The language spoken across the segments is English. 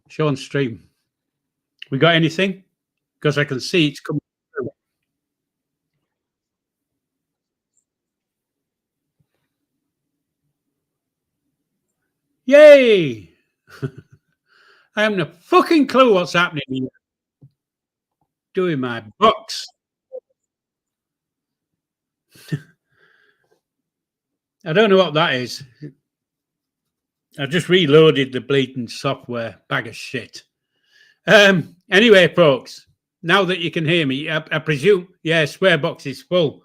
Show on stream. We got anything? Because I can see it's coming through. Yay! I haven't a fucking clue what's happening here. Doing my box. I don't know what that is. I just reloaded the bleeding software. Bag of shit. Anyway, folks, now that you can hear me, I presume, yeah, swear box is full.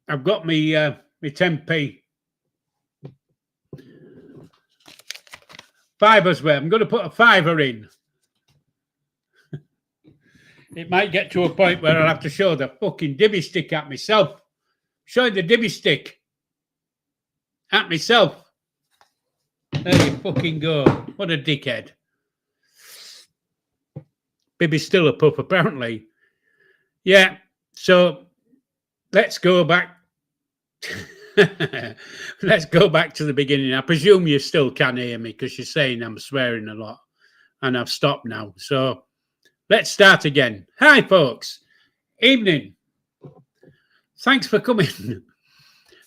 I've got me 10p. Fivers where I'm going to put a fiver in. It might get to a point where I'll have to show the fucking divvy stick at myself. Showing the divvy stick at myself. There you fucking go. What a dickhead. Bibby's still a pup, apparently. Yeah, so let's go back. Let's go back to the beginning. I presume you still can hear me because you're saying I'm swearing a lot and I've stopped now. So let's start again. Hi, folks. Evening. Thanks for coming.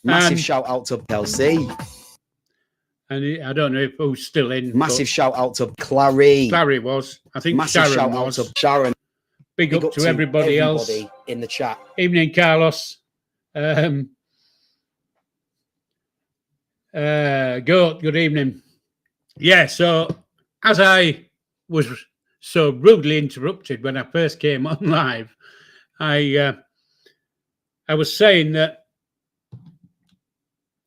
Massive shout out to Kelsey. And I don't know if who's still in. Massive shout out to Clary. Clary was. I think Massive Sharon shout was. out to Sharon. Big up to everybody else in the chat. Evening, Carlos. Good evening. Yeah, so as I was so rudely interrupted when I first came on live, I was saying that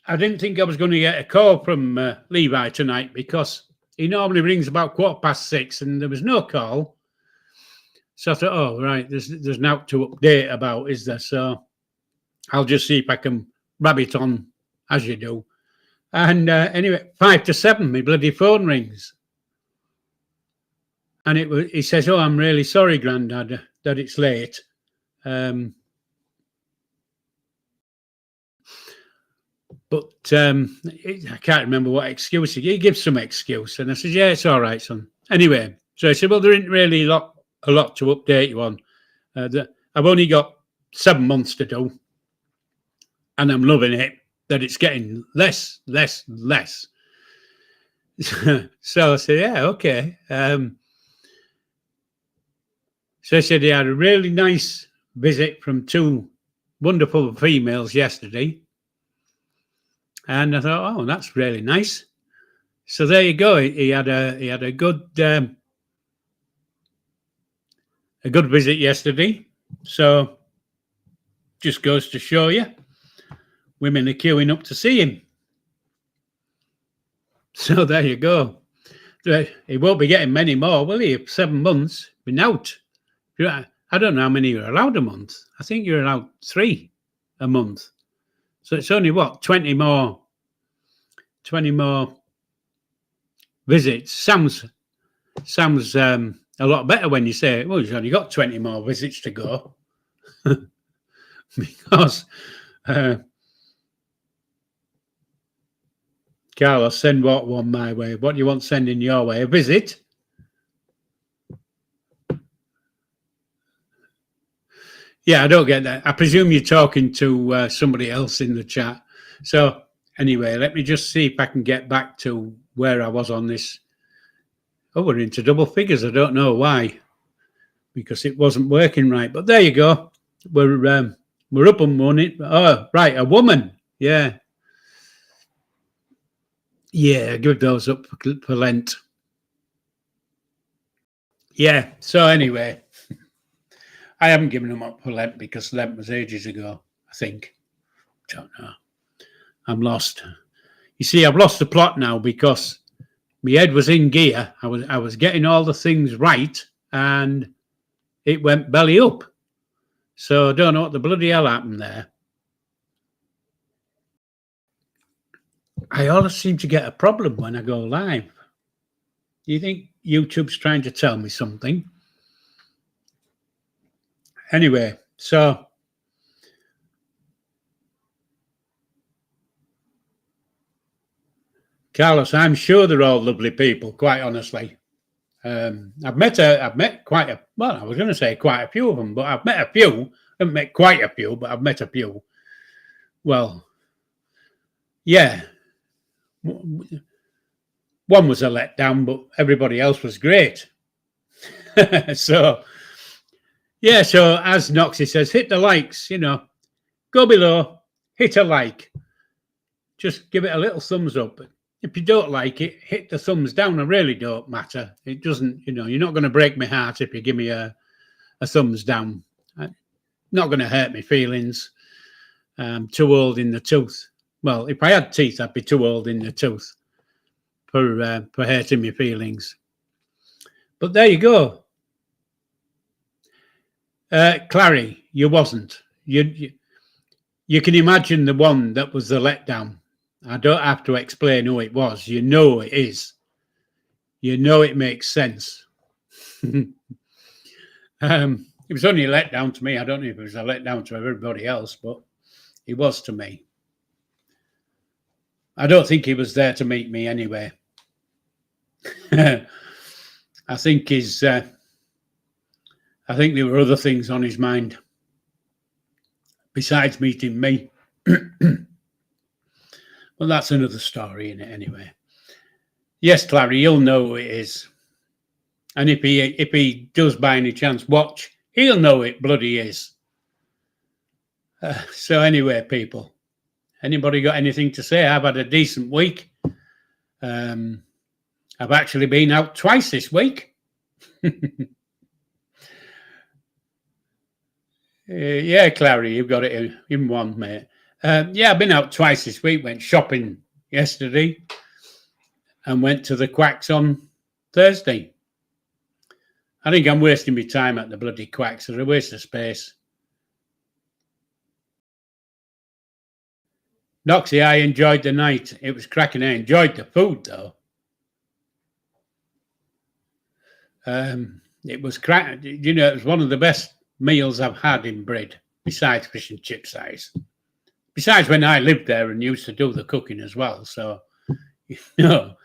I didn't think I was going to get a call from Levi tonight because he normally rings about 6:15 and there was no call. So I thought, oh, right, there's now to update about, is there? So I'll just see if I can rabbit on as you do. And anyway, 5 to 7, my bloody phone rings. And he says, oh, I'm really sorry, Grandad, that it's late. But I can't remember what excuse he gives some excuse. And I said, yeah, it's all right, son. Anyway, so I said, well, there isn't really a lot to update you on. I've only got 7 months to do. And I'm loving it, that it's getting less. So I said, yeah, okay. So I said he had a really nice visit from 2 wonderful females yesterday. And I thought, oh, that's really nice. So there you go. He had a good visit yesterday. So just goes to show you, women are queuing up to see him. So there you go. He won't be getting many more, will he? 7 months, been out. I don't know how many you're allowed a month. I think you're allowed 3 a month. So it's only what, 20 more visits. Sounds a lot better when you say, well, you've only got 20 more visits to go. Because Carlos, send what one my way? What do you want sending your way? A visit? Yeah, I don't get that. I presume you're talking to somebody else in the chat. So anyway, let me just see if I can get back to where I was on this. Oh, we're into double figures. I don't know why, because it wasn't working right. But there you go. We're up and running. Oh, right, a woman. Yeah. Yeah, give those up for Lent. Yeah, so anyway, I haven't given them up for Lent because Lent was ages ago, I think. Don't know. I'm lost. You see, I've lost the plot now because my head was in gear. I was getting all the things right and it went belly up. So I don't know what the bloody hell happened there. I always seem to get a problem when I go live. Do you think YouTube's trying to tell me something? Anyway, so . Carlos, I'm sure they're all lovely people, quite honestly. I've met quite a, well, I was going to say quite a few of them, but I've met a few. I haven't met quite a few, but I've met a few. Well, yeah. One was a letdown, but everybody else was great. So, yeah, so as Noxie says, hit the likes, go below, hit a like. Just give it a little thumbs up. If you don't like it, hit the thumbs down. It really don't matter. It doesn't, you're not going to break my heart if you give me a thumbs down. Not going to hurt my feelings. I'm too old in the tooth. Well, if I had teeth, I'd be too old in the tooth for hurting my feelings. But there you go. Clary, you wasn't. You can imagine the one that was the letdown. I don't have to explain who it was. You know it is. You know it makes sense. It was only a letdown to me. I don't know if it was a letdown to everybody else, but it was to me. I don't think he was there to meet me anyway. I think I think there were other things on his mind besides meeting me. Well, that's another story, innit, anyway. Yes, Clary, you'll know who it is. And if he does by any chance watch, he'll know it bloody is. So anyway, people, anybody got anything to say? I've had a decent week. I've actually been out twice this week. Yeah, Clary, you've got it in one, mate. Yeah, I've been out twice this week. Went shopping yesterday and went to the Quacks on Thursday. I think I'm wasting my time at the bloody Quacks. They're a waste of space. Noxie, I enjoyed the night. It was cracking. I enjoyed the food, though. It was cracking. It was one of the best meals I've had in Brid, besides fish and chip size. Besides when I lived there and used to do the cooking as well. So, there's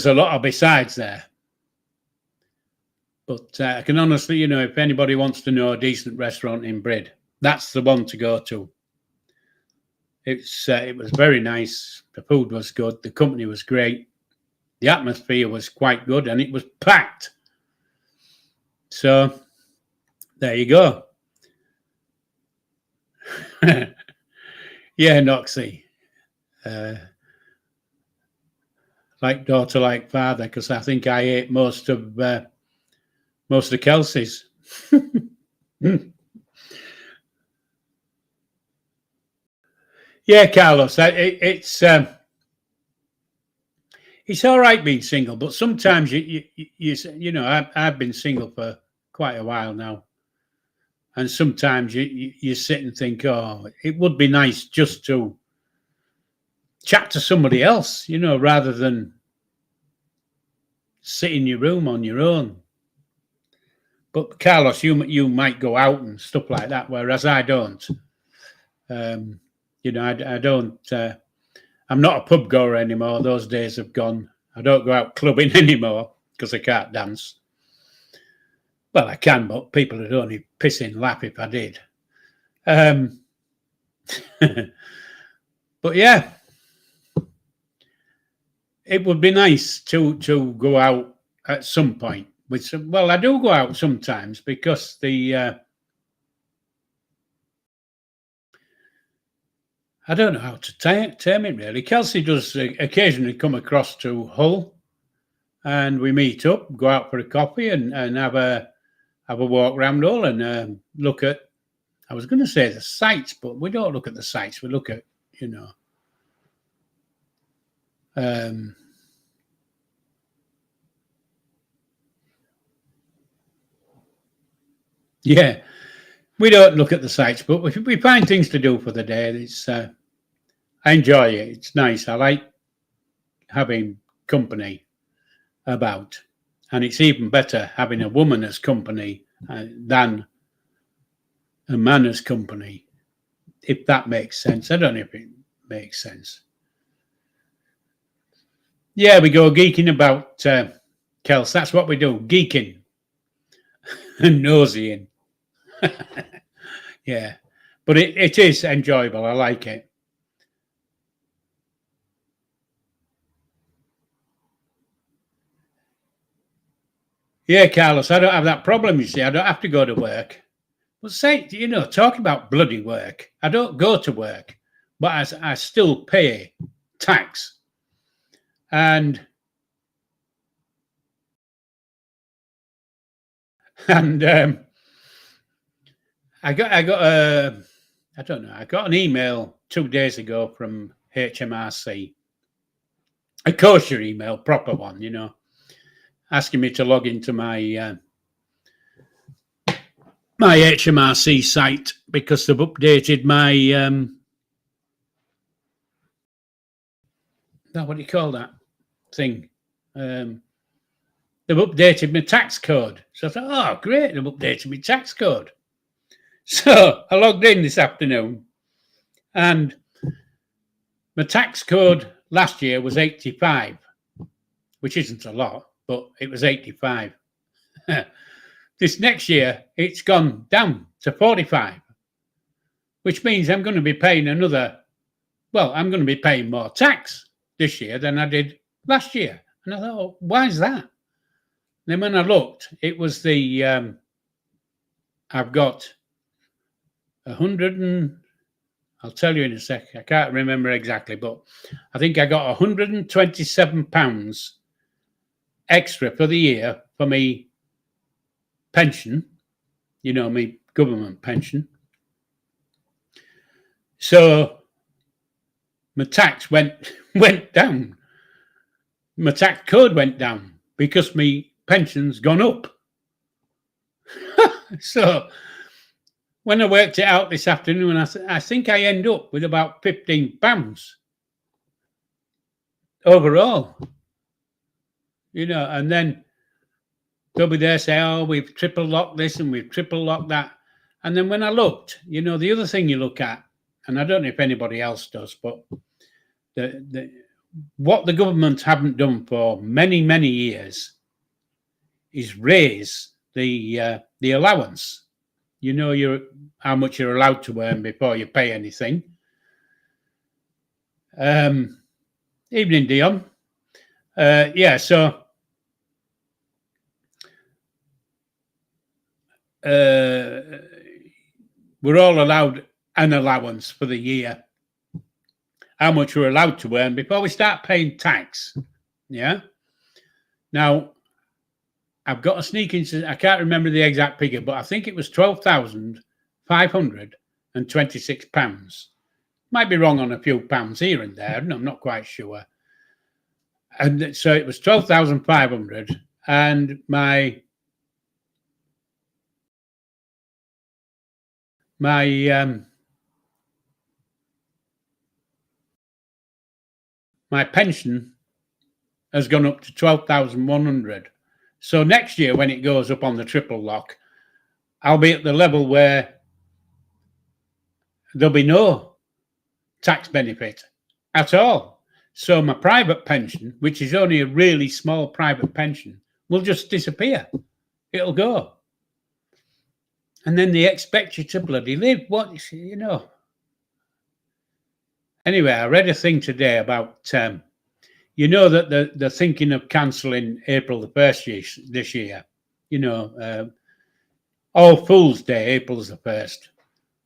a lot of besides there. But I can honestly, if anybody wants to know a decent restaurant in Brid, that's the one to go to. It was very nice. The food was good. The company was great. The atmosphere was quite good, and it was packed. So, there you go. Yeah, Noxie. Like daughter, like father, because I think I ate most of Kelsey's. Yeah, Carlos, it's all right being single, but sometimes I've been single for quite a while now. And sometimes you sit and think, oh, it would be nice just to chat to somebody else, rather than sit in your room on your own. But Carlos, you might go out and stuff like that, whereas I don't. I don't. I'm not a pub goer anymore. Those days have gone. I don't go out clubbing anymore because I can't dance. Well, I can, but people would only piss in laugh if I did. But yeah, it would be nice to go out at some point with some. Well, I do go out sometimes because I don't know how to term it really. Kelsey does occasionally come across to Hull, and we meet up, go out for a coffee, and have a walk around Hull and look at. I was going to say the sights, but we don't look at the sights. We look at yeah, we don't look at the sights, but we find things to do for the day. It's I enjoy it. It's nice. I like having company about, and it's even better having a woman as company than a man as company, if that makes sense. I don't know if it makes sense. Yeah, we go geeking about Kels. That's what we do, geeking and nosying. Yeah, but it is enjoyable. I like it. Yeah, Carlos, I don't have that problem, you see. I don't have to go to work. But say, talk about bloody work. I don't go to work, but I still pay tax. And I got I don't know, I got an email 2 days ago from HMRC, a kosher email, proper one, asking me to log into my my HMRC site because they've updated my what do you call that thing? They've updated my tax code. So I thought, oh, great, they've updated my tax code. So I logged in this afternoon and my tax code last year was 85, which isn't a lot, but it was 85. This next year, it's gone down to 45, which means I'm going to be paying I'm going to be paying more tax this year than I did last year. And I thought, oh, why is that? Then when I looked, it was the, I've got 100 and, I'll tell you in a sec, I can't remember exactly, but I think I got £127 extra for the year for me pension, me government pension. So my tax went down. My tax code went down because my pension's gone up. So when I worked it out this afternoon, I think I end up with about £15 overall. And then they'll be there say, oh, we've triple locked this and we've triple locked that. And then when I looked, the other thing you look at, and I don't know if anybody else does, but what the government haven't done for many, many years is raise the allowance. How much you're allowed to earn before you pay anything. Evening, Dion. Yeah, so we're all allowed an allowance for the year. How much we're allowed to earn before we start paying tax. Yeah. Now, I've got a sneaking, I can't remember the exact figure, but I think it was £12,526. Might be wrong on a few pounds here and there, and I'm not quite sure. And so it was 12,500, and my pension has gone up to 12,100. So next year, when it goes up on the triple lock, I'll be at the level where there'll be no tax benefit at all. So my private pension, which is only a really small private pension, will just disappear. It'll go. And then they expect you to bloody live. Anyway, I read a thing today about, that they're thinking of cancelling April the 1st this year. All Fool's Day, April's the 1st.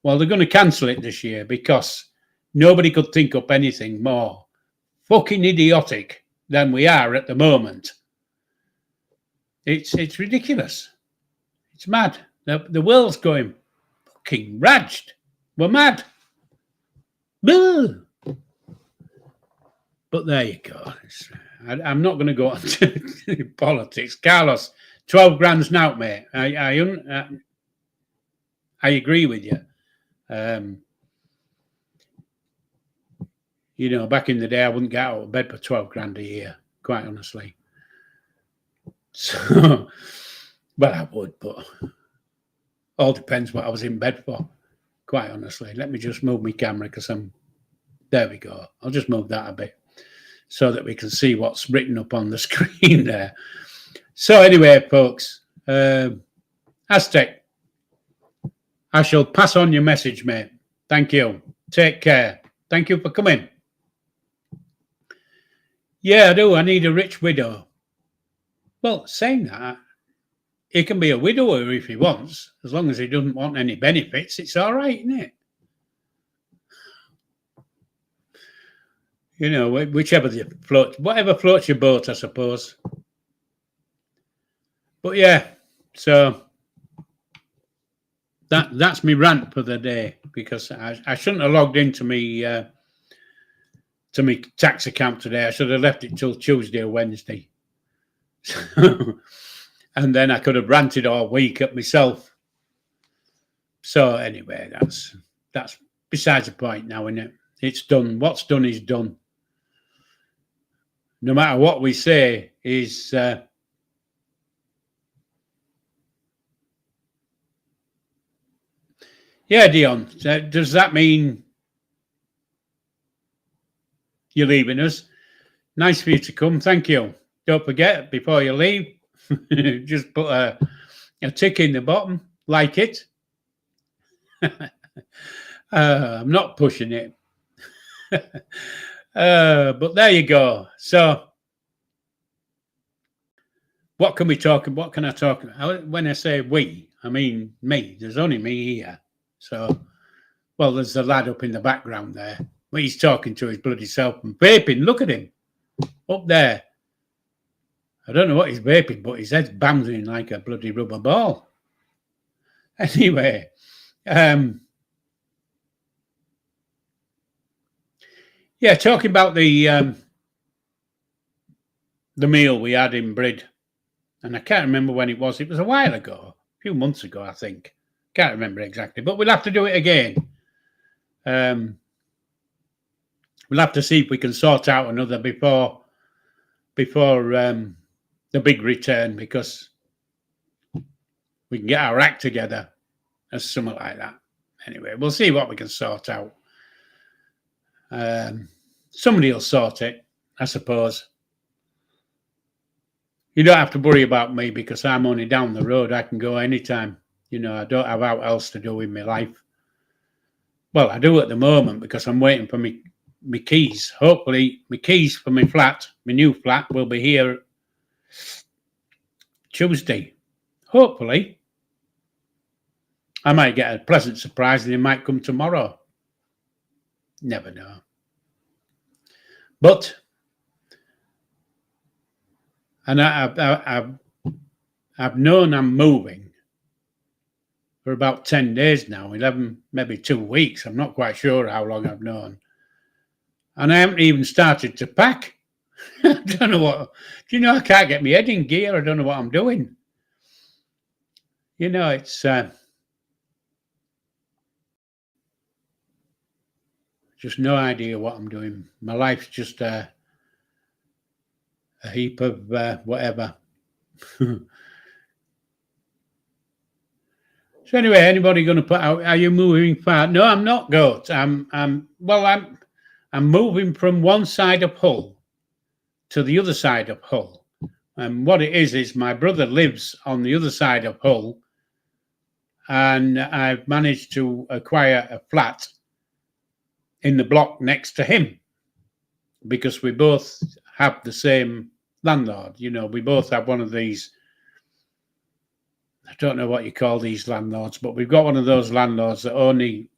Well, they're going to cancel it this year because nobody could think up anything more fucking idiotic than we are at the moment. It's ridiculous. It's mad. The world's going fucking raged. We're mad. But there you go. I'm not going to go on to politics. Carlos, 12 grand's now, mate. I agree with you. Back in the day, I wouldn't get out of bed for 12 grand a year, quite honestly. So, well, I would, but all depends what I was in bed for, quite honestly. Let me just move my camera because there we go. I'll just move that a bit. so that we can see what's written up on the screen there. So anyway, folks, Aztec, I shall pass on your message, mate. Thank you. Take care. Thank you for coming. Yeah, I do. I need a rich widow. Well, saying that, he can be a widower if he wants, as long as he doesn't want any benefits. It's all right, isn't it? You know, whichever whatever floats your boat, I suppose. But yeah, so that's me rant for the day, because I shouldn't have logged into me to my tax account today. I should have left it till Tuesday or Wednesday. And then I could have ranted all week at myself. So anyway, that's besides the point now, isn't it? It's done. What's done is done. No matter what we say is yeah, Dion, does that mean you're leaving us? Nice for you to come. Thank you. Don't forget, before you leave, just put a tick in the bottom, like it. I'm not pushing it. But there you go. So what can we talk about? What can I talk about? When I say we, I mean me. There's only me here. So, well, there's the lad up in the background there. Well, he's talking to his bloody self and vaping. Look at him up there. I don't know what he's vaping, but his head's bouncing like a bloody rubber ball. Anyway, yeah, talking about the meal we had in Brid, and I can't remember when it was. It was a while ago, a few months ago, I think. Can't remember exactly, but we'll have to do it again. We'll have to see if we can sort out another before the big return, because we can get our act together as something like that. Anyway, we'll see what we can sort out. Somebody will sort it, I suppose. You don't have to worry about me, because I'm only down the road. I can go anytime. You know, I don't have out else to do in my life. Well, I do at the moment, because I'm waiting for me keys. Hopefully, my keys for my flat, my new flat, will be here Tuesday. Hopefully. I might get a pleasant surprise and it might come tomorrow. Never know. But, and I've known I'm moving for about 10 days now, 11, maybe 2 weeks. I'm not quite sure how long I've known. And I haven't even started to pack. I don't know what, do you know, I can't get my head in gear. I don't know what I'm doing. You know, it's just no idea what I'm doing. My life's just a heap of whatever. So anyway, anybody going to put out? Are you moving far? No, I'm not, Goat. I'm moving from one side of Hull to the other side of Hull. And what it is my brother lives on the other side of Hull, and I've managed to acquire a flat in the block next to him, because we both have the same landlord. You know, we both have one of these, I don't know what you call these landlords, but we've got one of those landlords that only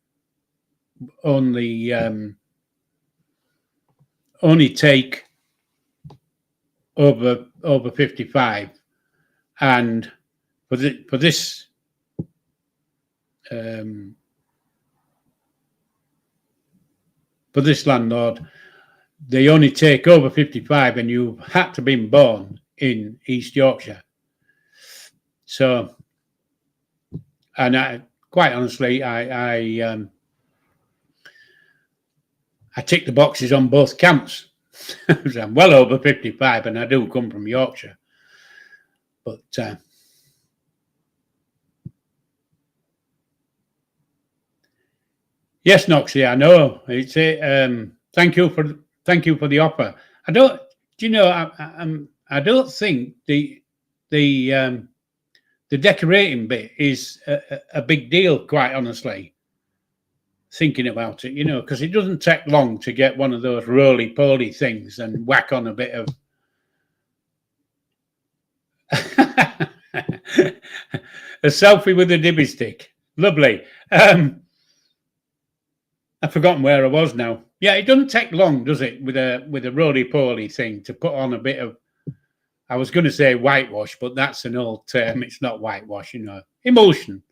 take over 55, and for this landlord, they only take over 55, and you had to be born in East Yorkshire. So, and I, quite honestly, I tick the boxes on both camps. I'm well over 55, and I do come from Yorkshire. But yes, Noxie, I know. It's thank you for the offer. I don't. Do you know? I don't think the decorating bit is a big deal. Quite honestly, thinking about it, because it doesn't take long to get one of those roly-poly things and whack on a bit of a selfie with a dibby stick. Lovely. I've forgotten where I was now. Yeah, it doesn't take long, does it, with a roly-poly thing to put on a bit of, I was going to say whitewash, but that's an old term. It's not whitewash, Emulsion.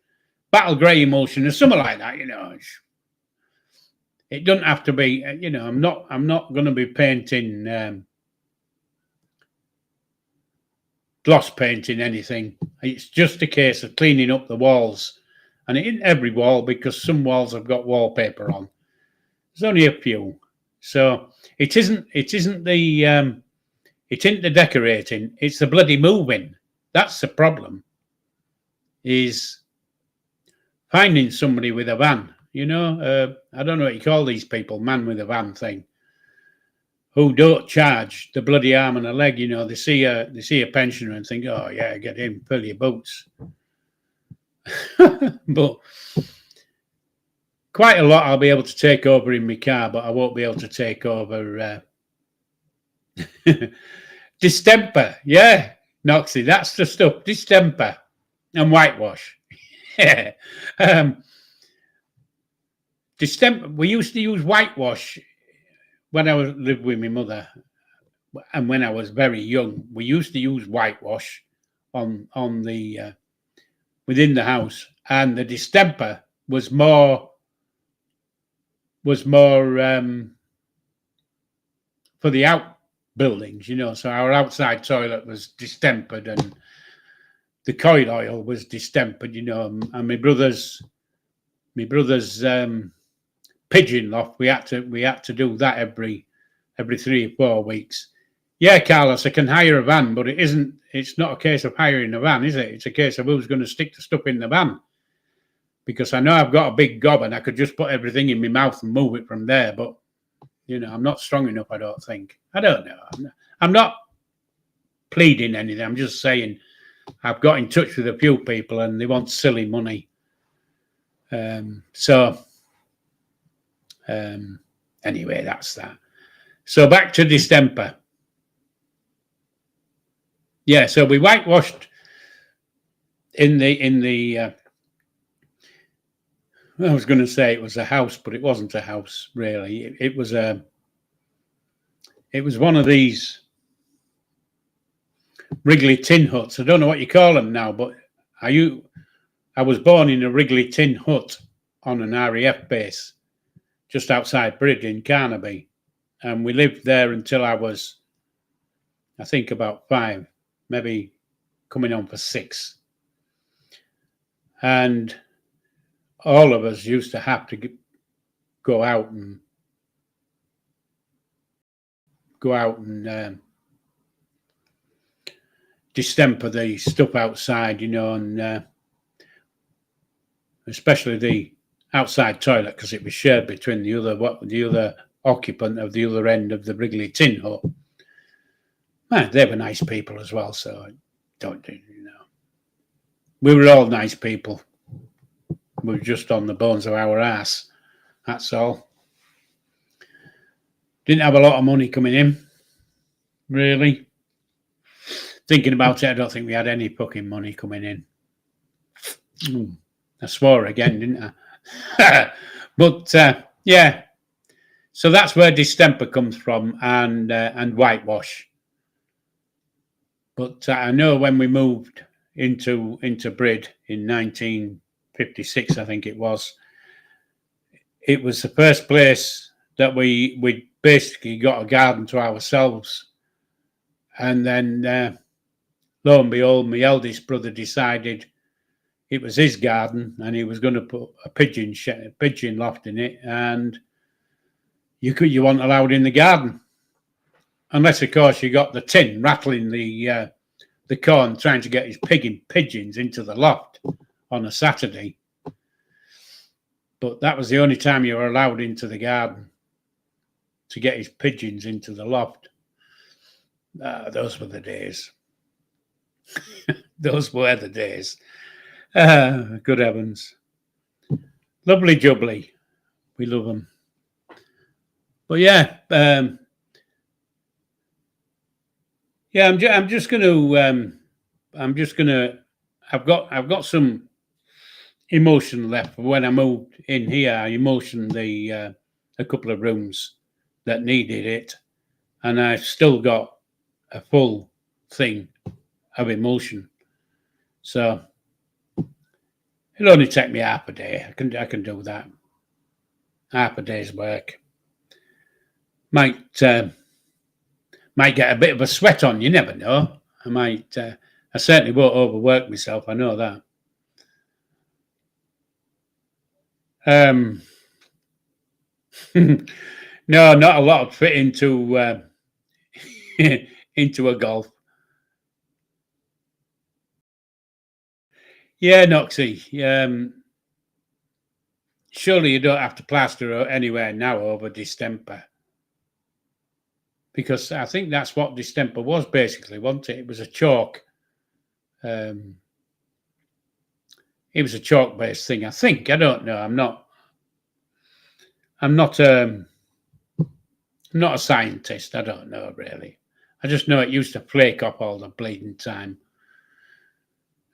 Battle grey emulsion or something like that, It doesn't have to be, I'm not going to be painting, gloss painting anything. It's just a case of cleaning up the walls. And it isn't every wall, because some walls have got wallpaper on. There's only a few. So it isn't the decorating, it's the bloody moving. That's the problem. Is finding somebody with a van, I don't know what you call these people, man with a van thing, who don't charge the bloody arm and a leg. They see a pensioner and think, oh yeah, get him, fill your boots. But quite a lot I'll be able to take over in my car, but I won't be able to take over distemper. Yeah, Noxie, that's the stuff. Distemper and whitewash. Yeah. Distemper. We used to use whitewash when I lived with my mother, and when I was very young, we used to use whitewash on the within the house, and the distemper was more for the outbuildings, So our outside toilet was distempered, and the coil oil was distempered, and my brother's pigeon loft, we had to do that every 3 or 4 weeks. Yeah, Carlos, I can hire a van, but it's not a case of hiring a van, is it? It's a case of who's going to stick the stuff in the van. Because I know I've got a big gob and I could just put everything in my mouth and move it from there, but I'm not strong enough, I don't think. I don't know. I'm not pleading anything. I'm just saying I've got in touch with a few people and they want silly money. Anyway, that's that. So back to distemper. Yeah, so we whitewashed in the I was going to say it was a house, but it wasn't a house, really. It was one of these Wrigley tin huts. I don't know what you call them now, but I was born in a Wrigley tin hut on an RAF base just outside Bridge in Carnaby. And we lived there until I was, I think, about 5, maybe coming on for 6. And all of us used to have to go out and distemper the stuff outside, and especially the outside toilet, because it was shared between the other occupant of the other end of the Wrigley tin hut. Man, they were nice people as well, so we were all nice people. We were just on the bones of our ass. That's all. Didn't have a lot of money coming in, really. Thinking about it, I don't think we had any fucking money coming in. I swore again, didn't I? But yeah. So that's where distemper comes from, and whitewash. But I know when we moved into Brid in 1956, I think it was the first place that we basically got a garden to ourselves. And then lo and behold, my eldest brother decided it was his garden and he was going to put a pigeon loft in it, and you weren't allowed in the garden unless, of course, you got the tin rattling the corn, trying to get his pigeons into the loft on a Saturday. But that was the only time you were allowed into the garden, to get his pigeons into the loft. Those were the days. Those were the days. Good heavens. Lovely jubbly. We love them. But yeah, I'm just gonna I've got some emotion left when I moved in here. I emotioned a couple of rooms that needed it, and I've still got a full thing of emotion. So it'll only take me half a day. I can do that. Half a day's work. Might get a bit of a sweat on. You never know. I certainly won't overwork myself. I know that. No, not a lot of fit into into a golf. Yeah, Noxie. Surely you don't have to plaster anywhere now over distemper, because I think that's what distemper was basically, wasn't it? It was a chalk. It was a chalk-based thing, I think. I don't know. I'm not a scientist. I don't know really. I just know it used to flake up all the bleeding time.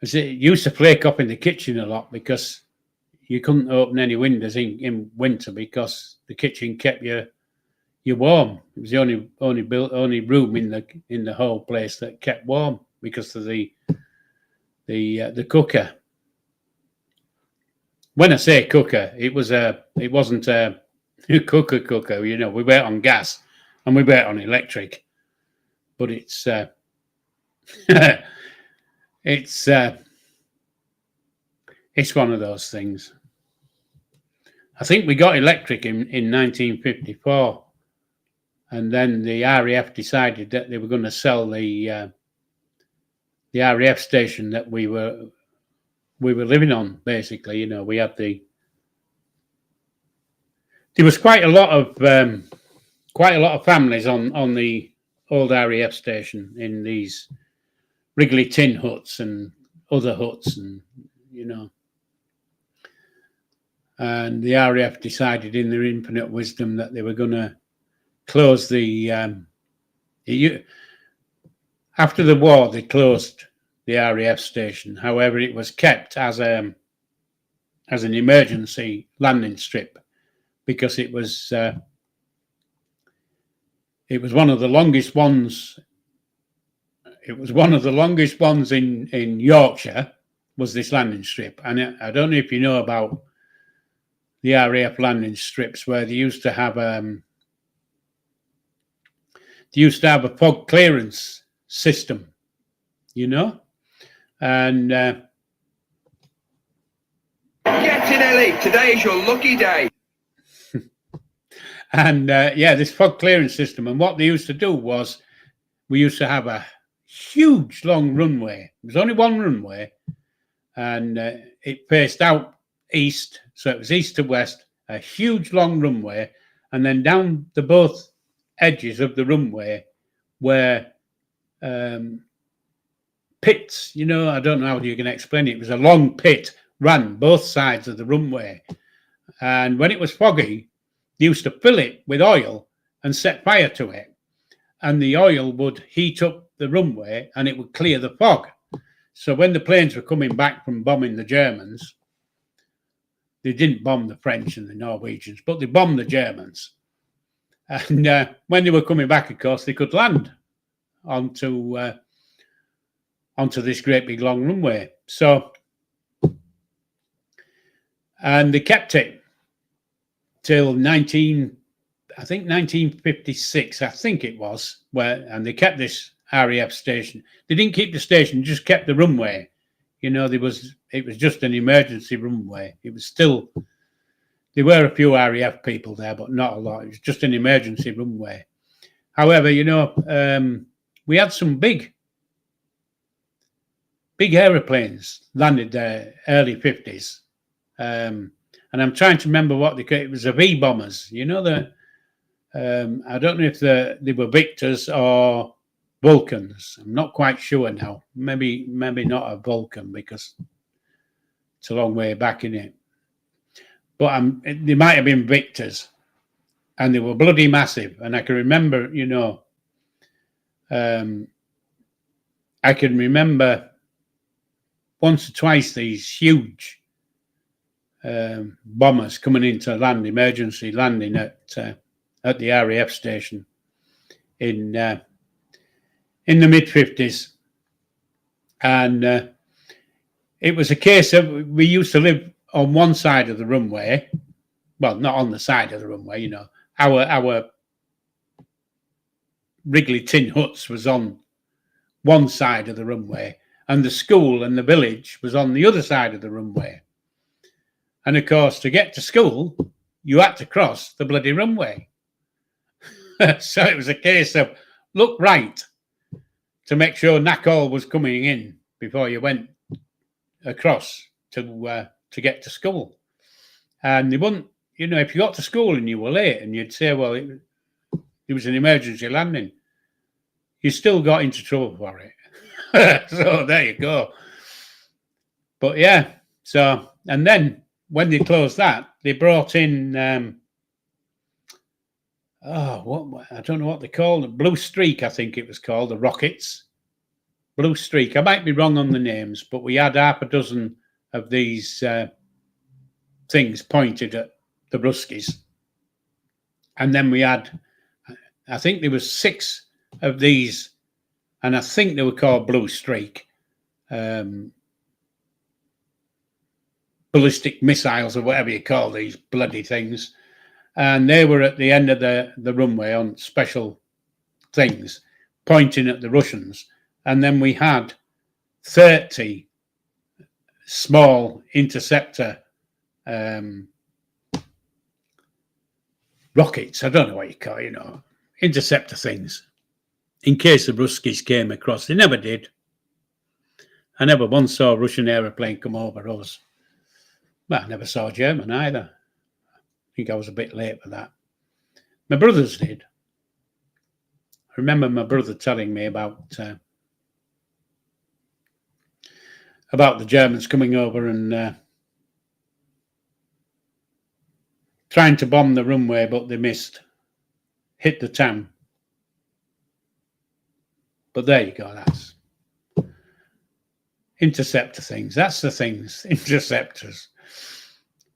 It used to flake up in the kitchen a lot because you couldn't open any windows in winter because the kitchen kept you warm. It was the only room in the whole place that kept warm because of the cooker. When I say cooker, it wasn't a cooker. You know, we were on gas and we were on electric, but it's it's one of those things. I think we got electric in 1954, and then the RAF decided that they were going to sell the RAF station that we were living on. Basically, you know, we had there was quite a lot of families on the old RAF station in these Wrigley tin huts and other huts, and you know. And the RAF decided in their infinite wisdom that they were going to close after the war, they closed the RAF station. However, it was kept as an emergency landing strip because it was one of the longest ones. It was one of the longest ones in Yorkshire, was this landing strip. And I don't know if you know about the RAF landing strips, where they used to have a fog clearance system, you know, and get in, Ellie. Today is your lucky day. And this fog clearance system. And what they used to do was, we used to have a huge long runway. There was only one runway, and it faced out east, so it was east to west, a huge long runway, and then down the both edges of the runway were pits. You know, I don't know how you can explain it. It was a long pit, ran both sides of the runway, and when it was foggy, they used to fill it with oil and set fire to it, and the oil would heat up the runway and it would clear the fog. So when the planes were coming back from bombing the Germans, they didn't bomb the French and the Norwegians, but they bombed the Germans. And when they were coming back, of course, they could land onto this great big long runway. So, and they kept it till 1956, I think it was, and they kept this RAF station. They didn't keep the station, just kept the runway. You know, it was just an emergency runway. It was still, there were a few RAF people there, but not a lot. It was just an emergency runway. However, you know, we had some big aeroplanes landed there early 50s. And I'm trying to remember what it was, a V bombers. You know, I don't know if they were Victors or Vulcans. I'm not quite sure now. Maybe not a Vulcan because it's a long way back in it. But they might have been Victors, and they were bloody massive. And I can remember, I can remember once or twice these huge bombers coming into land, emergency landing at the RAF station in the mid-50s. And it was a case of, we used to live on one side of the runway. Well, not on the side of the runway, Our Wrigley tin huts was on one side of the runway, and the school and the village was on the other side of the runway. And of course, to get to school, you had to cross the bloody runway. So it was a case of look right to make sure Nackall was coming in before you went across to get to school. And they wouldn't, if you got to school and you were late and you'd say, well, it was an emergency landing, you still got into trouble for it. So there you go. But yeah, so, and then when they closed that, they brought in, what I don't know what they called it, Blue Streak, I think it was called, the Rockets. Blue Streak. I might be wrong on the names, but we had half a dozen of these things pointed at the Ruskies. And then we had, I think there was 6 of these, and I think they were called Blue Streak. Ballistic missiles or whatever you call these bloody things. And they were at the end of the runway on special things, pointing at the Russians. And then we had 30 small interceptor rockets. I don't know what you call it, interceptor things, in case the Ruskies came across. They never did. I never once saw a Russian aeroplane come over us. Well, I never saw a German either. I think I was a bit late for that. My brothers did. I remember my brother telling me about the Germans coming over and trying to bomb the runway, but they missed. Hit the town. But there you go, that's interceptor things. That's the things, interceptors.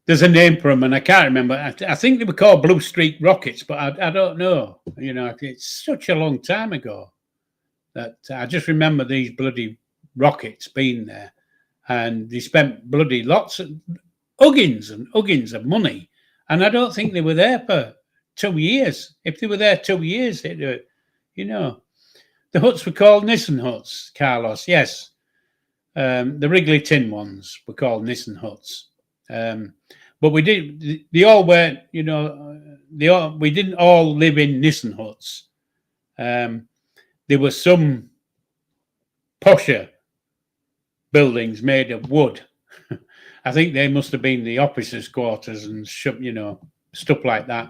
There's a name for them, and I can't remember. I think they were called Blue Streak rockets, but I don't know. It's such a long time ago that I just remember these bloody rockets being there, and they spent bloody lots of huggins and huggins of money, and I don't think they were there for 2 years. If they were there 2 years, the huts were called Nissen huts, Carlos. Yes, the Wrigley tin ones were called Nissen huts. But we did. They all weren't. We didn't all live in Nissen huts. There were some posher buildings made of wood. I think they must have been the officers' quarters and stuff like that.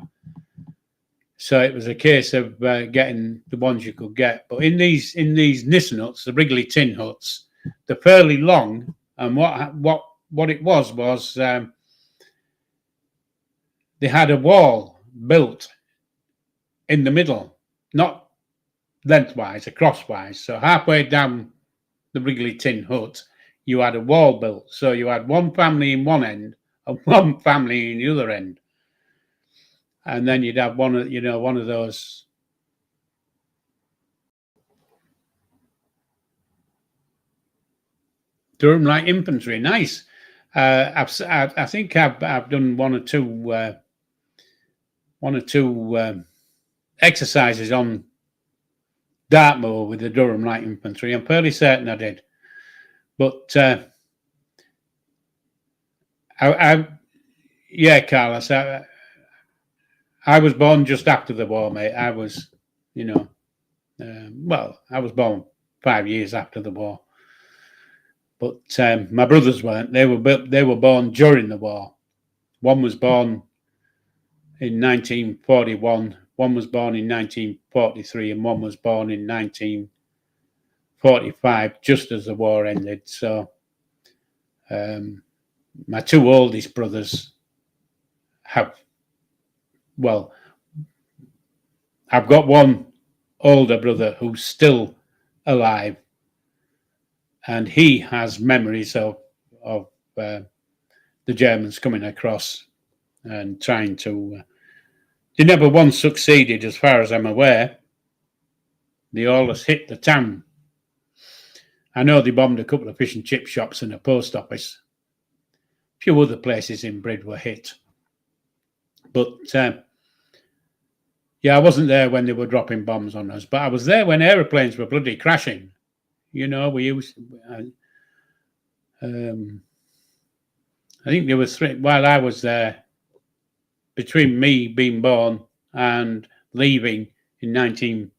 So it was a case of getting the ones you could get. But in these Nissen huts, the Wrigley tin huts, they're fairly long. And what it was they had a wall built in the middle, not lengthwise, crosswise. So halfway down the Wrigley tin hut, you had a wall built. So you had one family in one end and one family in the other end. And then you'd have one of those Durham Light Infantry. Nice. I think I've done one or two exercises on Dartmoor with the Durham Light Infantry. I'm fairly certain I did, but Carlos, I was born just after the war, mate. I was, I was born 5 years after the war. But my brothers weren't. They were born during the war. One was born in 1941, one was born in 1943, and one was born in 19 45, just as the war ended. So my two oldest brothers have, well, I've got one older brother who's still alive, and he has memories of the Germans coming across and trying to. They never once succeeded, as far as I'm aware. They always hit the town. I know they bombed a couple of fish and chip shops and a post office. A few other places in Brid were hit. But yeah, I wasn't there when they were dropping bombs on us, but I was there when aeroplanes were bloody crashing. You know, we used. I think there were three while I was there. Between me being born and leaving in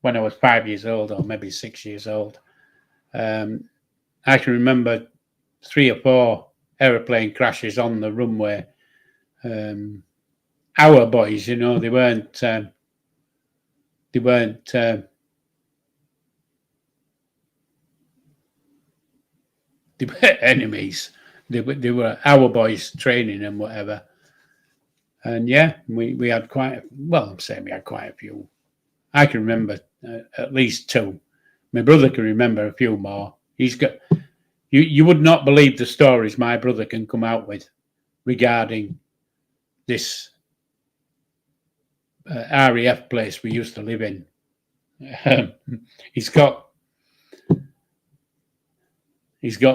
when I was 5 years old, or maybe 6 years old, I can remember 3 or 4 aeroplane crashes on the runway. Our boys, you know, they weren't enemies. They were our boys training and whatever. And yeah, we had I'm saying we had quite a few. I can remember at least 2. My brother can remember a few more. He's got. You would not believe the stories my brother can come out with regarding this RAF place we used to live in. He's got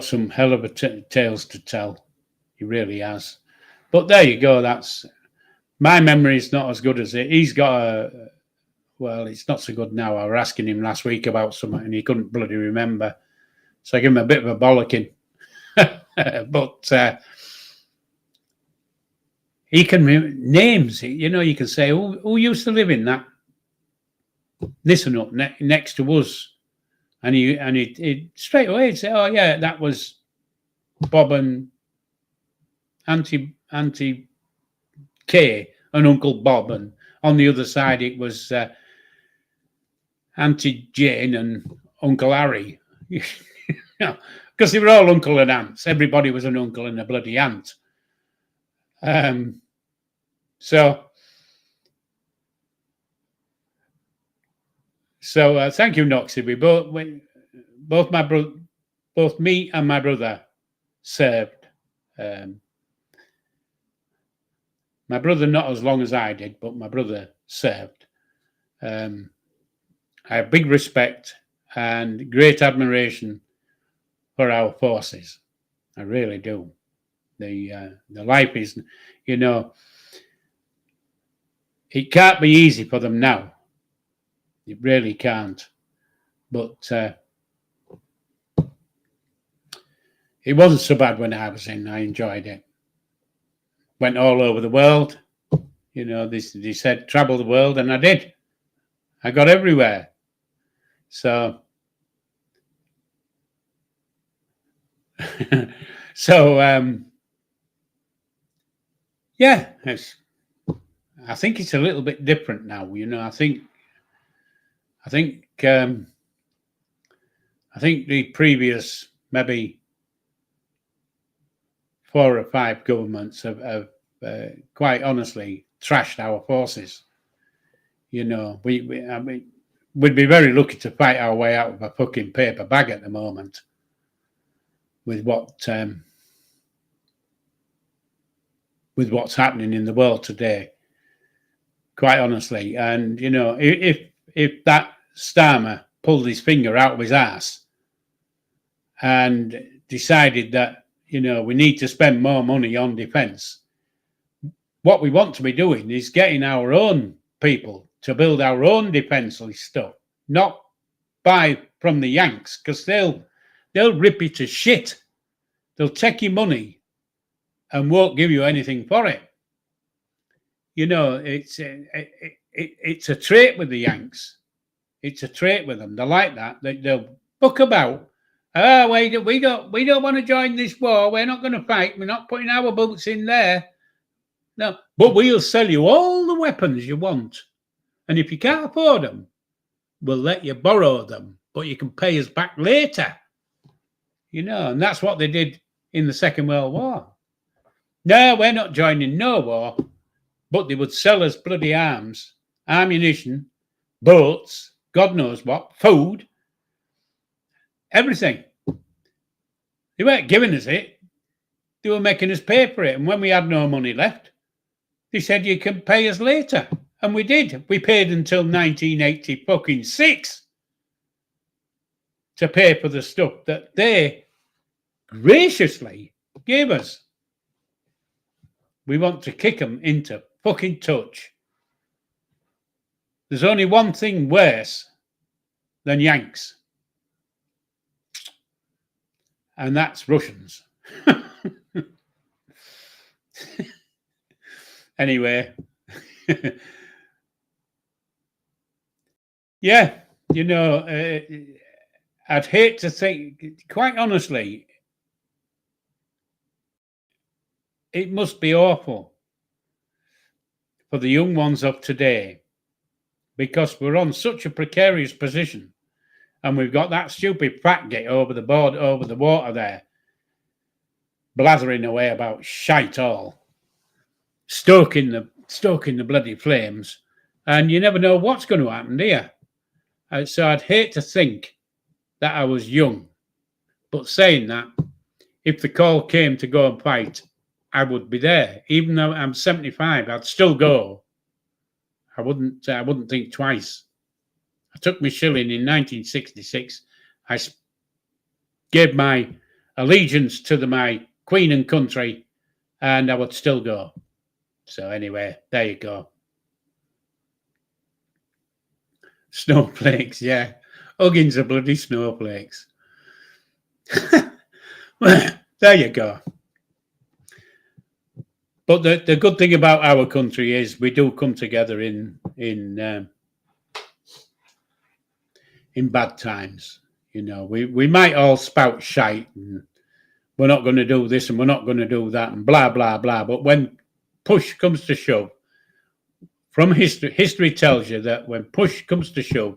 some hell of a tales to tell. He really has. But there you go. That's my memory is not as good as it. He's got well, it's not so good now. I was asking him last week about something and he couldn't bloody remember. So I gave him a bit of a bollocking. But he can remember names. You know, you can say, who used to live in that? Listen up, next to us. And he straight away he'd say, oh, yeah, that was Bob and Auntie Kay and Uncle Bob. And on the other side, it was Auntie Jane and Uncle Harry. Because they were all uncle and aunts. Everybody was an uncle and a bloody aunt. So thank you, Noxie. Both me and my brother served. My brother not as long as I did, but my brother served. I have big respect and great admiration for our forces. I really do. The life is, you know, it can't be easy for them now. It really can't. But it wasn't so bad when I was in. I enjoyed it. Went all over the world. You know, they said travel the world, and I did. I got everywhere. So, yeah, I think it's a little bit different now. You know, I think the previous maybe 4 or 5 governments have quite honestly trashed our forces. You know, I mean, we'd be very lucky to fight our way out of a fucking paper bag at the moment with what's happening in the world today. Quite honestly, and you know, if that Starmer pulled his finger out of his ass and decided that, you know, we need to spend more money on defence, what we want to be doing is getting our own people to build our own defensive stuff, not buy from the Yanks, because they'll rip you to shit. They'll take your money and won't give you anything for it. You know, it's a trait with the Yanks. It's a trait with them. They're like that. They'll book about. We don't want to join this war. We're not going to fight. We're not putting our boots in there. No, but we'll sell you all the weapons you want. And if you can't afford them, we'll let you borrow them. but you can pay us back later. You know, and that's what they did in the Second World War. No, we're not joining no war, but they would sell us bloody arms, ammunition, boats, God knows what, food, everything. They weren't giving us it. They were making us pay for it. And when we had no money left, they said, you can pay us later. And we did. We paid until 1986 to pay for the stuff that they graciously gave us. We want to kick them into fucking touch. There's only one thing worse than Yanks. And that's Russians. Anyway. Yeah, you know, I'd hate to think, quite honestly, it must be awful for the young ones of today, because we're on such a precarious position, and we've got that stupid fat git over the board, over the water there, blathering away about shite all, stoking the bloody flames, and you never know what's going to happen, do you? So I'd hate to think that I was young, but saying that, if the call came to go and fight, I would be there. Even though I'm 75, I'd still go. I wouldn't think twice. I took my shilling in 1966. I gave my allegiance to my Queen and country, and I would still go. So anyway, there you go. Snowflakes, yeah. Huggins are bloody snowflakes. There you go. But the good thing about our country is we do come together in bad times. You know, we might all spout shite and we're not going to do this and we're not going to do that and blah, blah, blah. But when push comes to shove, from history tells you that when push comes to shove,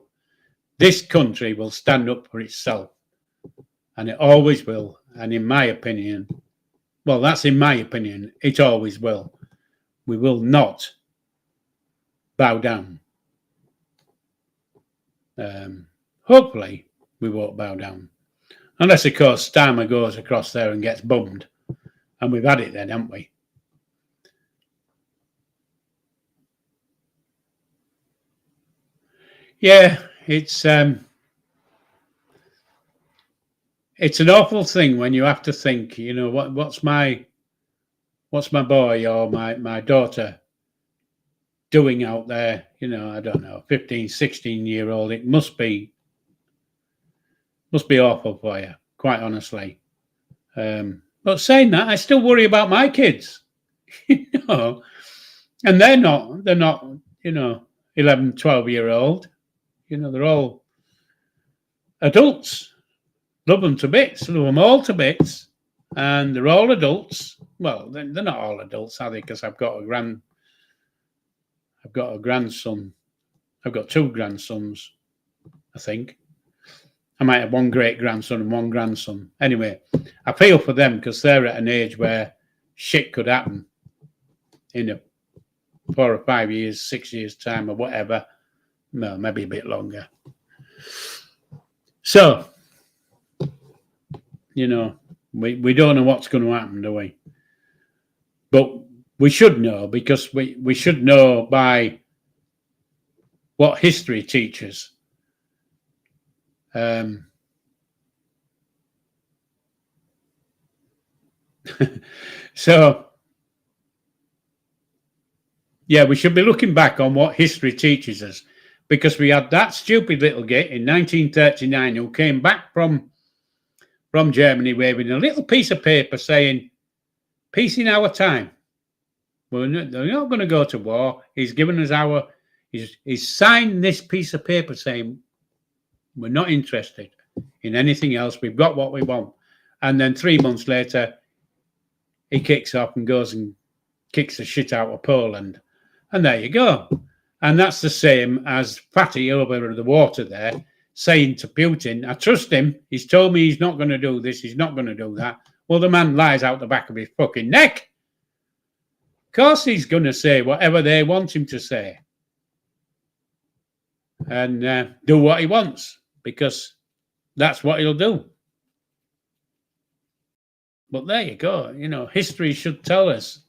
this country will stand up for itself. And it always will. And in my opinion, well, that's in my opinion, it always will. We will not bow down. Hopefully, we won't bow down. Unless, of course, Starmer goes across there and gets bummed. And we've had it then, haven't we? Yeah, it's an awful thing when you have to think, you know, what's my boy or my daughter doing out there? You know, I don't know, 15, 16-year-old. It must be awful for you, quite honestly. But saying that, I still worry about my kids, you know, and they're not, you know, 11, 12-year-old. You know, they're all adults. Love them to bits. Love them all to bits. And they're all adults. Well, they're not all adults, are they? Because I've got a grandson. I've got two grandsons, I think. I might have one great-grandson and one grandson. Anyway, I feel for them because they're at an age where shit could happen in 4 or 5 years, 6 years' time or whatever. No, maybe a bit longer. So, you know, we don't know what's going to happen, do we? But we should know, because we should know by what history teaches. So, yeah, we should be looking back on what history teaches us. Because we had that stupid little git in 1939 who came back from Germany waving a little piece of paper saying, peace in our time. They're not going to go to war. He's given us he's signed this piece of paper saying, we're not interested in anything else. We've got what we want. And then 3 months later, he kicks off and goes and kicks the shit out of Poland. And there you go. And that's the same as Fatty over the water there saying to Putin, I trust him. He's told me he's not going to do this. He's not going to do that. Well, the man lies out the back of his fucking neck. Of course he's going to say whatever they want him to say. And do what he wants, because that's what he'll do. But there you go. You know, history should tell us.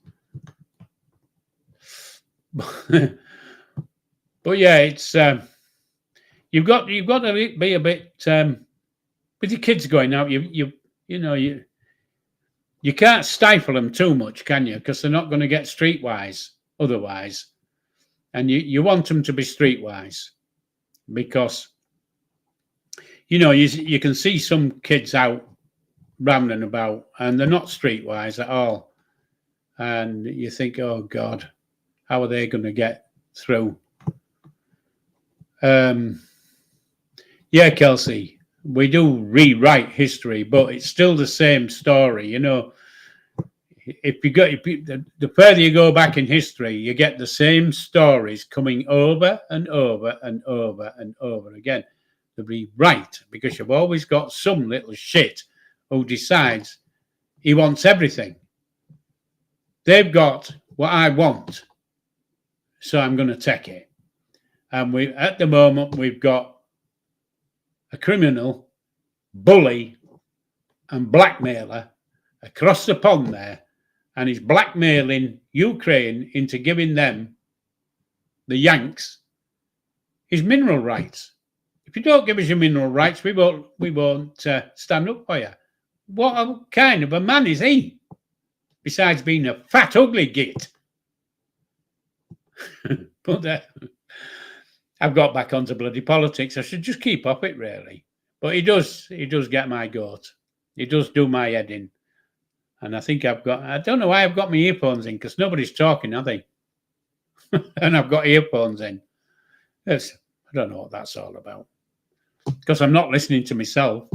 But yeah, it's you've got to be a bit with your kids going out. You can't stifle them too much, can you? Because they're not going to get streetwise otherwise. And you want them to be streetwise, because you can see some kids out rambling about and they're not streetwise at all. And you think, oh God, how are they going to get through? Yeah, Kelsey, we do rewrite history, but it's still the same story. You know, the further you go back in history, you get the same stories coming over and over and over and over again. To be right, because you've always got some little shit who decides he wants everything. They've got what I want, so I'm going to take it. And at the moment, we've got a criminal, bully, and blackmailer across the pond there, and he's blackmailing Ukraine into giving them, the Yanks, his mineral rights. If you don't give us your mineral rights, we won't stand up for you. What kind of a man is he? Besides being a fat, ugly git. But I've got back onto bloody politics. I should just keep up it, really. But he does get my goat. He does do my head in. And I think I don't know why I've got my earphones in, because nobody's talking, are they? And I've got earphones in. I don't know what that's all about. Because I'm not listening to myself,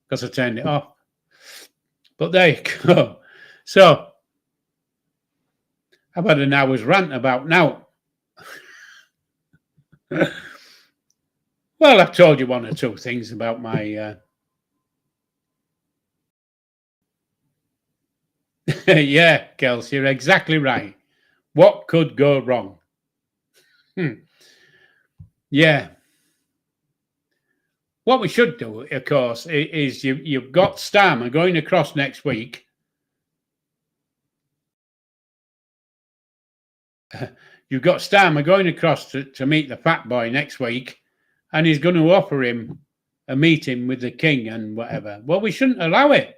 because I turned it off. But there you go. So I've had an hour's rant about now. Well, I've told you one or two things about my yeah, Kels, you're exactly right. What could go wrong? Yeah. What we should do, of course, is you've got Starmer going across next week. You've got Starmer going across to meet the fat boy next week, and he's going to offer him a meeting with the king and whatever. Well, we shouldn't allow it.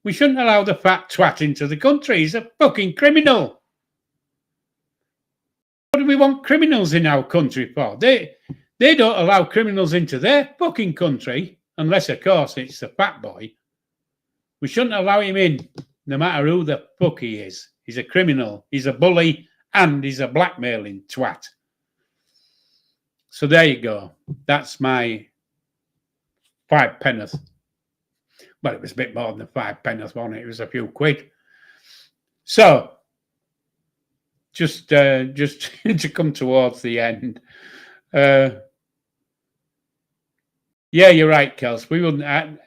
We shouldn't allow the fat twat into the country. He's a fucking criminal. What do we want criminals in our country for? They don't allow criminals into their fucking country, unless, of course, it's the fat boy. We shouldn't allow him in, no matter who the fuck he is. He's a criminal. He's a bully. And he's a blackmailing twat. So there you go. That's my 5 penneth. Well, it was a bit more than 5 penneth, wasn't it? It was a few quid. So, just to come towards the end. Yeah, you're right, Kels. We wouldn't, I'm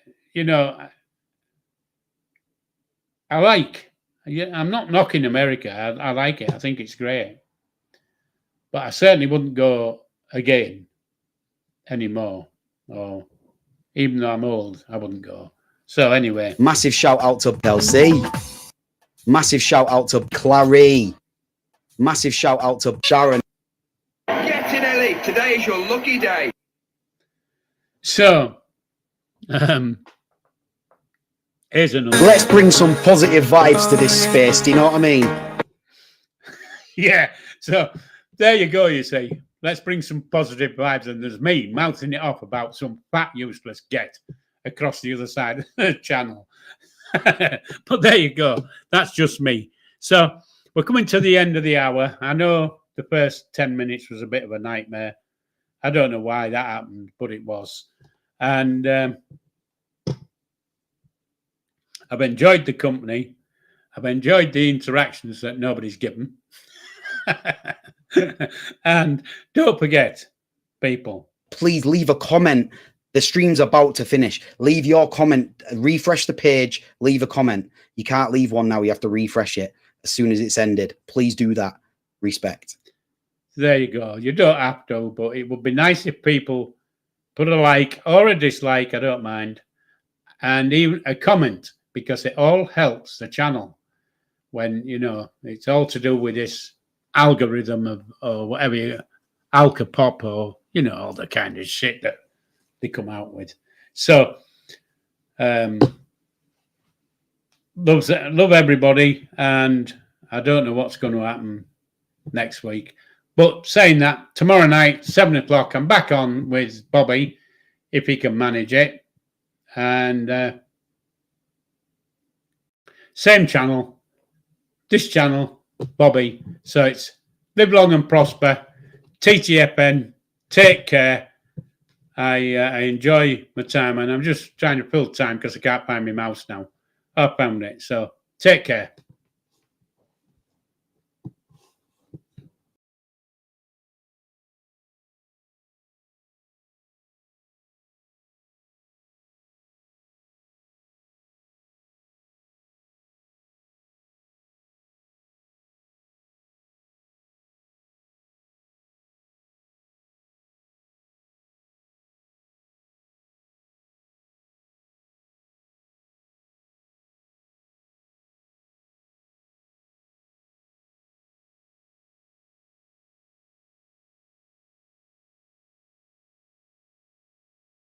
not knocking America. I like it. I think it's great. But I certainly wouldn't go again anymore. Or even though I'm old, I wouldn't go. So anyway. Massive shout out to Kelsey. Massive shout out to Clary. Massive shout out to Sharon. Get in, Ellie. Today is your lucky day. So, here's another. Let's bring some positive vibes to this space. Do you know what I mean? Yeah. So there you go. You see, let's bring some positive vibes, and there's me mouthing it off about some fat useless get across the other side of the channel. But there you go. That's just me. So we're coming to the end of the hour. I know the first 10 minutes was a bit of a nightmare. I don't know why that happened, but it was. And I've enjoyed the company. I've enjoyed the interactions that nobody's given. And don't forget, people, please leave a comment. The stream's about to finish. Leave your comment. Refresh the page. Leave a comment. You can't leave one now. You have to refresh it as soon as it's ended. Please do that. Respect. There you go. You don't have to, but it would be nice if people put a like or a dislike. I don't mind. And even a comment, because it all helps the channel when, you know, it's all to do with this algorithm of, or whatever, alka pop, or, you know, all the kind of shit that they come out with. So, love everybody, and I don't know what's going to happen next week. But saying that, tomorrow night, 7 o'clock, I'm back on with Bobby, if he can manage it. And same channel, this channel, Bobby. So it's live long and prosper, TTFN, take care. I enjoy my time, and I'm just trying to fill time because I can't find my mouse now. I found it. So take care.